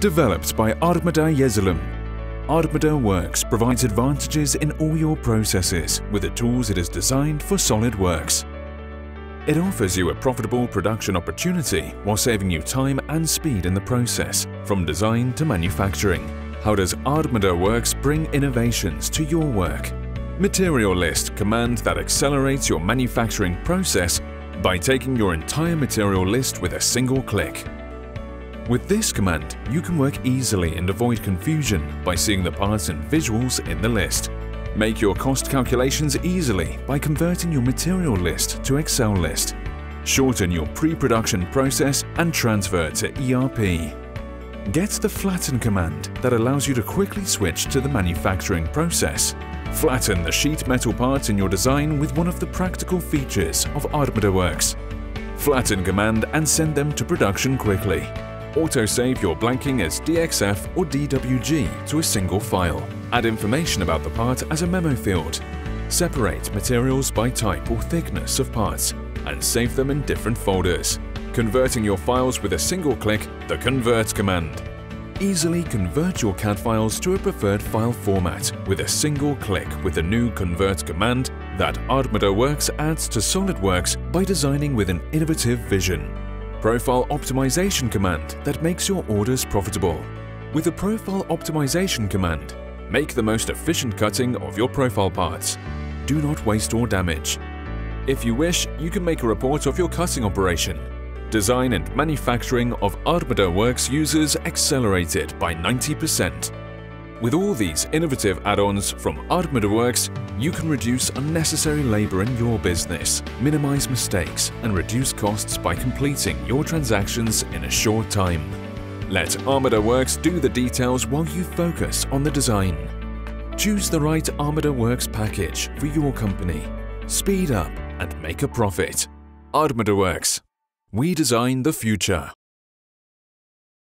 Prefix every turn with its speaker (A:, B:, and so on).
A: Developed by Armada Yazılım, ArmadaWorks provides advantages in all your processes with the tools it is designed for SOLIDWORKS. It offers you a profitable production opportunity while saving you time and speed in the process, from design to manufacturing. How does ArmadaWorks bring innovations to your work? Material List command that accelerates your manufacturing process by taking your entire material list with a single click. With this command, you can work easily and avoid confusion by seeing the parts and visuals in the list. Make your cost calculations easily by converting your material list to Excel list. Shorten your pre-production process and transfer to ERP. Get the Flatten command that allows you to quickly switch to the manufacturing process. Flatten the sheet metal parts in your design with one of the practical features of ArmadaWorks. Flatten command and send them to production quickly. Autosave your blanking as DXF or DWG to a single file. Add information about the part as a memo field. Separate materials by type or thickness of parts and save them in different folders. Converting your files with a single click, the Convert command. Easily convert your CAD files to a preferred file format with a single click with the new Convert command that ArmadaWorks adds to SOLIDWORKS by designing with an innovative vision. Profile Optimization command that makes your orders profitable. With the Profile Optimization command, make the most efficient cutting of your profile parts. Do not waste or damage. If you wish, you can make a report of your cutting operation. Design and manufacturing of ArmadaWorks users accelerated by 90%. With all these innovative add-ons from ArmadaWorks, you can reduce unnecessary labor in your business, minimize mistakes, and reduce costs by completing your transactions in a short time. Let ArmadaWorks do the details while you focus on the design. Choose the right ArmadaWorks package for your company. Speed up and make a profit. ArmadaWorks. We design the future.